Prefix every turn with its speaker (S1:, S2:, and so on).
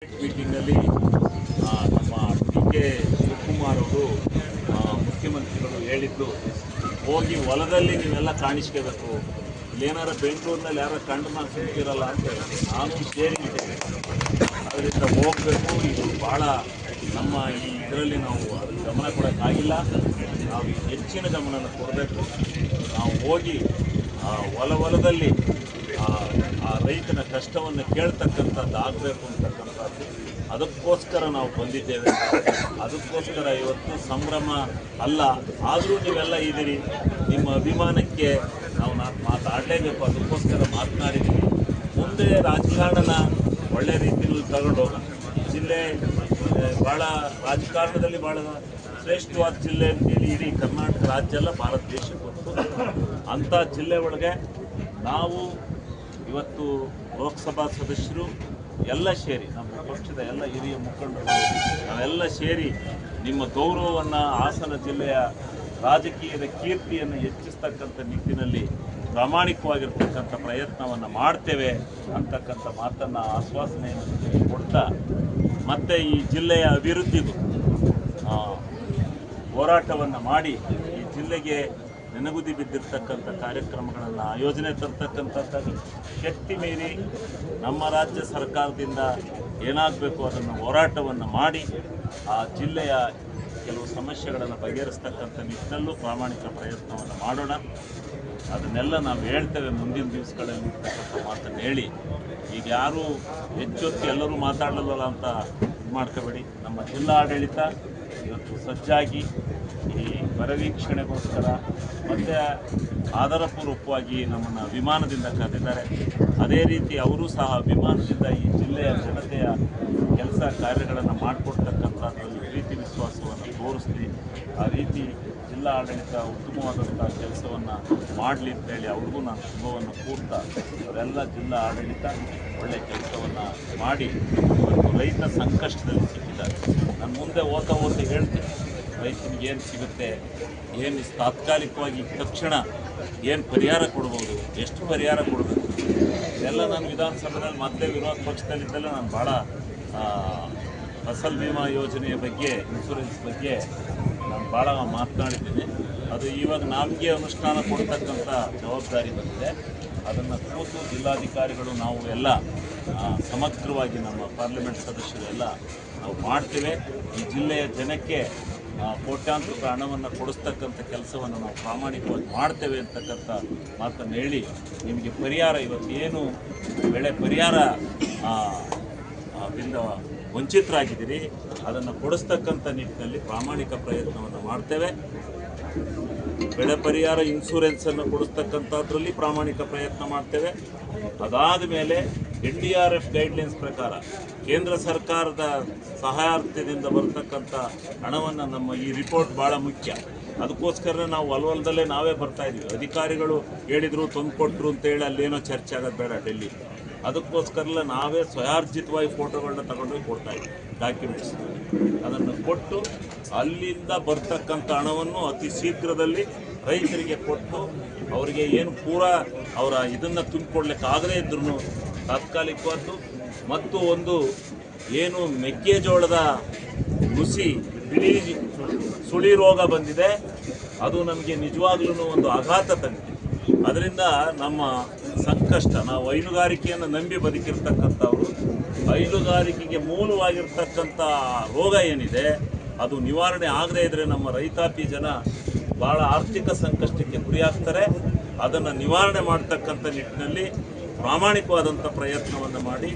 S1: ಮೀಟಿಂಗಲ್ಲಿ ನಮ್ಮ ಡಿ.ಕೆ. ಶಿವಕುಮಾರ್ ಅವರು ಮುಖ್ಯಮಂತ್ರಿಗಳು ಹೇಳಿದ್ದು, ಹೋಗಿ ಹೊಲದಲ್ಲಿ ನೀವೆಲ್ಲ ಕಾಣಿಸ್ಕೋಬೇಕು, ಇಲ್ಲೇನಾರ ಬೆಂಗಳೂರಿನಲ್ಲಿ ಯಾರೋ ಕಂಡು ಸಿಗ್ತಿರಲ್ಲ ಅಂತ ನಾನು ಸೇರಿದ್ದೇನೆ. ಅದರಿಂದ ಹೋಗಬೇಕು. ಇದು ಭಾಳ ನಮ್ಮ ಈ ಇದರಲ್ಲಿ ನಾವು ಅದಕ್ಕೆ ಗಮನ ಕೊಡೋಕ್ಕಾಗಿಲ್ಲ. ನಾವು ಹೆಚ್ಚಿನ ಗಮನ ಕೊಡಬೇಕು. ನಾವು ಹೋಗಿ ಹೊಲದಲ್ಲಿ ಆ ರೈತನ ಕಷ್ಟವನ್ನು ಕೇಳ್ತಕ್ಕಂಥದ್ದು ಆಗಬೇಕು ಅಂತಕ್ಕಂಥದ್ದು, ಅದಕ್ಕೋಸ್ಕರ ನಾವು ಬಂದಿದ್ದೇವೆ. ಅದಕ್ಕೋಸ್ಕರ ಇವತ್ತು ಸಂಭ್ರಮ ಅಲ್ಲ, ಆದರೂ ನೀವೆಲ್ಲ ಇದ್ದೀರಿ. ನಿಮ್ಮ ಅಭಿಮಾನಕ್ಕೆ ನಾವು ಮಾತಾಡಲೇಬೇಕು, ಅದಕ್ಕೋಸ್ಕರ ಮಾತನಾಡಿದ್ದೀವಿ. ಮುಂದೆ ರಾಜಕಾರಣನ ಒಳ್ಳೆ ರೀತಿಯಲ್ಲಿ ತಗೊಂಡೋಗೋಣ. ಜಿಲ್ಲೆ ಭಾಳ ರಾಜಕಾರಣದಲ್ಲಿ ಭಾಳ ಶ್ರೇಷ್ಠವಾದ ಜಿಲ್ಲೆ ಅಂತೇಳಿ ಇಡೀ ಕರ್ನಾಟಕ ರಾಜ್ಯ ಅಲ್ಲ, ಭಾರತ ದೇಶಕ್ಕೆ ಗೊತ್ತು. ಅಂಥ ಜಿಲ್ಲೆ ಒಳಗೆ ನಾವು ಇವತ್ತು ಲೋಕಸಭಾ ಸದಸ್ಯರು ಎಲ್ಲ ಸೇರಿ, ನಮ್ಮ ಪಕ್ಷದ ಎಲ್ಲ ಹಿರಿಯ ಮುಖಂಡರು ನಾವೆಲ್ಲ ಸೇರಿ ನಿಮ್ಮ ಗೌರವವನ್ನು, ಹಾಸನ ಜಿಲ್ಲೆಯ ರಾಜಕೀಯದ ಕೀರ್ತಿಯನ್ನು ಹೆಚ್ಚಿಸ್ತಕ್ಕಂಥ ನಿಟ್ಟಿನಲ್ಲಿ ಪ್ರಾಮಾಣಿಕವಾಗಿರ್ತಕ್ಕಂಥ ಪ್ರಯತ್ನವನ್ನು ಮಾಡ್ತೇವೆ ಅಂತಕ್ಕಂಥ ಮಾತನ್ನು, ಆಶ್ವಾಸನೆಯನ್ನು ಕೊಡ್ತಾ, ಮತ್ತು ಈ ಜಿಲ್ಲೆಯ ಅಭಿವೃದ್ಧಿಗೂ ಹೋರಾಟವನ್ನು ಮಾಡಿ ಈ ಜಿಲ್ಲೆಗೆ ನೆನಗುದಿ ಬಿದ್ದಿರ್ತಕ್ಕಂಥ ಕಾರ್ಯಕ್ರಮಗಳನ್ನು ಆಯೋಜನೆ ತರ್ತಕ್ಕಂಥದ್ದು, ಶಕ್ತಿ ಮೀರಿ ನಮ್ಮ ರಾಜ್ಯ ಸರ್ಕಾರದಿಂದ ಏನಾಗಬೇಕು ಅದನ್ನು ಹೋರಾಟವನ್ನು ಮಾಡಿ ಆ ಜಿಲ್ಲೆಯ ಕೆಲವು ಸಮಸ್ಯೆಗಳನ್ನು ಬಗೆಹರಿಸ್ತಕ್ಕಂಥ ನಿಟ್ಟಿನಲ್ಲೂ ಪ್ರಾಮಾಣಿಕ ಪ್ರಯತ್ನವನ್ನು ಮಾಡೋಣ. ಅದನ್ನೆಲ್ಲ ನಾವು ಹೇಳ್ತೇವೆ ಮುಂದಿನ ದಿವಸಗಳಲ್ಲಿ ಇರ್ತಕ್ಕಂಥ ಮಾತನ್ನು ಹೇಳಿ. ಈಗ ಯಾರೂ ಹೆಚ್ಚೊತ್ತು ಎಲ್ಲರೂ ಮಾತಾಡಲ್ಲ ಅಂತ ಇದು ಮಾಡ್ಕೋಬೇಡಿ. ನಮ್ಮ ಜಿಲ್ಲಾ ಆಡಳಿತ ಇವತ್ತು ಸಜ್ಜಾಗಿ ಈ ಬರವೀಕ್ಷಣೆಗೋಸ್ಕರ ಮತ್ತು ಆಧಾರಪೂರ್ವಕವಾಗಿ ನಮ್ಮನ್ನು ವಿಮಾನದಿಂದ ಕರೆದಿದ್ದಾರೆ. ಅದೇ ರೀತಿ ಅವರು ಸಹ ವಿಮಾನದಿಂದ ಈ ಜಿಲ್ಲೆಯ ಜನತೆಯ ಕೆಲಸ ಕಾರ್ಯಗಳನ್ನು ಮಾಡಿಕೊಡ್ತಕ್ಕಂಥದ್ರಲ್ಲಿ ಪ್ರೀತಿ ವಿಶ್ವಾಸವನ್ನು ತೋರಿಸ್ಲಿ. ಆ ರೀತಿ ಜಿಲ್ಲಾ ಆಡಳಿತ ಉತ್ತಮವಾದಂಥ ಕೆಲಸವನ್ನು ಮಾಡಲಿ ಅಂತೇಳಿ ಅವ್ರಿಗೂ ನಾನು ಶುಭವನ್ನು ಕೋರ್ತಾ, ಅವರೆಲ್ಲ ಜಿಲ್ಲಾ ಆಡಳಿತ ಒಳ್ಳೆಯ ಕೆಲಸವನ್ನು ಮಾಡಿ ಇವತ್ತು ರೈತ ಸಂಕಷ್ಟದಲ್ಲಿ ಸಿಕ್ಕಿದ್ದಾರೆ. ನಾನು ಮುಂದೆ ಓದ್ತಾ ಹೇಳ್ತೀನಿ, ರೈತನಿಗೆ ಏನು ಸಿಗುತ್ತೆ, ಏನು ತಾತ್ಕಾಲಿಕವಾಗಿ ತಕ್ಷಣ ಏನು ಪರಿಹಾರ ಕೊಡ್ಬೋದು, ಎಷ್ಟು ಪರಿಹಾರ ಕೊಡಬೇಕು, ಇದೆಲ್ಲ ನಾನು ವಿಧಾನಸಭೆಯಲ್ಲಿ ಮತ್ತೆ ವಿರೋಧ ಪಕ್ಷದಲ್ಲಿದ್ದಲ್ಲ ನಾನು ಭಾಳ ಫಸಲ್ ಬಿಮಾ ಯೋಜನೆಯ ಬಗ್ಗೆ, ಇನ್ಶೂರೆನ್ಸ್ ಬಗ್ಗೆ ನಾನು ಭಾಳ ಮಾತನಾಡಿದ್ದೀನಿ. ಅದು ಇವಾಗ ನಮಗೆ ಅನುಷ್ಠಾನ ಕೊಡ್ತಕ್ಕಂಥ ಜವಾಬ್ದಾರಿ ಬಂದಿದೆ. ಅದನ್ನು ಕೂತು ಜಿಲ್ಲಾಧಿಕಾರಿಗಳು ನಾವು ಎಲ್ಲ ಸಮಗ್ರವಾಗಿ ನಮ್ಮ ಪಾರ್ಲಿಮೆಂಟ್ ಸದಸ್ಯರೆಲ್ಲ ನಾವು ಮಾಡ್ತೇವೆ. ಈ ಜಿಲ್ಲೆಯ ಜನಕ್ಕೆ ಕೋಟ್ಯಾಂತರ ಹಣವನ್ನು ಕೊಡಿಸ್ತಕ್ಕಂಥ ಕೆಲಸವನ್ನು ನಾವು ಪ್ರಾಮಾಣಿಕವಾಗಿ ಮಾಡ್ತೇವೆ ಅಂತಕ್ಕಂಥ ಮಾತನ್ನು ಹೇಳಿ, ನಿಮಗೆ ಪರಿಹಾರ ಇವತ್ತೇನು ಬೆಳೆ ಪರಿಹಾರ ದಿಂದ ವಂಚಿತರಾಗಿದ್ದೀರಿ, ಅದನ್ನು ಕೊಡಿಸ್ತಕ್ಕಂಥ ನಿಟ್ಟಿನಲ್ಲಿ ಪ್ರಾಮಾಣಿಕ ಪ್ರಯತ್ನವನ್ನು ಮಾಡ್ತೇವೆ. ಬೆಳೆ ಪರಿಹಾರ ಇನ್ಶೂರೆನ್ಸನ್ನು ಕೊಡಿಸ್ತಕ್ಕಂಥದ್ರಲ್ಲಿ ಪ್ರಾಮಾಣಿಕ ಪ್ರಯತ್ನ ಮಾಡ್ತೇವೆ. ಅದಾದ ಮೇಲೆ NDRF ಗೈಡ್ಲೈನ್ಸ್ ಪ್ರಕಾರ ಕೇಂದ್ರ ಸರ್ಕಾರದ ಸಹಾಯಾರ್ಥದಿಂದ ಬರ್ತಕ್ಕಂಥ ಹಣವನ್ನು, ನಮ್ಮ ಈ ರಿಪೋರ್ಟ್ ಭಾಳ ಮುಖ್ಯ, ಅದಕ್ಕೋಸ್ಕರ ನಾವು ಹೊಲದಲ್ಲೇ ನಾವೇ ಬರ್ತಾಯಿದ್ದೀವಿ. ಅಧಿಕಾರಿಗಳು ಹೇಳಿದರು ತಂದುಕೊಟ್ರು ಅಂತೇಳಿ ಅಲ್ಲೇನೋ ಚರ್ಚೆ ಆಗೋದು ಬೇಡ ಡೆಲ್ಲಿ. ಅದಕ್ಕೋಸ್ಕರ ನಾವೇ ಸ್ವಯಾರ್ಜಿತವಾಗಿ ಫೋಟೋಗಳನ್ನ ತಗೊಂಡೋಗಿ ಕೊಡ್ತಾಯಿದ್ವಿ, ಡಾಕ್ಯುಮೆಂಟ್ಸ್. ಅದನ್ನು ಕೊಟ್ಟು ಅಲ್ಲಿಂದ ಬರ್ತಕ್ಕಂಥ ಹಣವನ್ನು ಅತಿ ಶೀಘ್ರದಲ್ಲಿ ರೈತರಿಗೆ ಕೊಟ್ಟು, ಅವರಿಗೆ ಏನು ಪೂರಾ ಅವರ ಇದನ್ನು ತುಂಬಿಕೊಡ್ಲಿಕ್ಕಾಗದೇ ಇದ್ರೂ ತಾತ್ಕಾಲಿಕವಾದ್ದು, ಮತ್ತು ಒಂದು ಏನು ಮೆಕ್ಕೆಜೋಳದ ನುಸಿ ಬಿಳಿ ಸುಳಿ ರೋಗ ಬಂದಿದೆ, ಅದು ನಮಗೆ ನಿಜವಾಗ್ಲೂ ಒಂದು ಆಘಾತ ತಂದಿದೆ. ಅದರಿಂದ ನಮ್ಮ ಸಂಕಷ್ಟ, ನಾವು ಹೈನುಗಾರಿಕೆಯನ್ನು ನಂಬಿ ಬದುಕಿರ್ತಕ್ಕಂಥವ್ರು, ಹೈನುಗಾರಿಕೆಗೆ ಮೂಲವಾಗಿರ್ತಕ್ಕಂಥ ರೋಗ ಏನಿದೆ ಅದು ನಿವಾರಣೆ ಆಗದೇ ಇದ್ದರೆ ನಮ್ಮ ರೈತಾಪಿ ಜನ ಭಾಳ ಆರ್ಥಿಕ ಸಂಕಷ್ಟಕ್ಕೆ ಗುರಿಯಾಗ್ತಾರೆ. ಅದನ್ನು ನಿವಾರಣೆ ಮಾಡ್ತಕ್ಕಂಥ ನಿಟ್ಟಿನಲ್ಲಿ ಪ್ರಾಮಾಣಿಕವಾದಂಥ ಪ್ರಯತ್ನವನ್ನು ಮಾಡಿ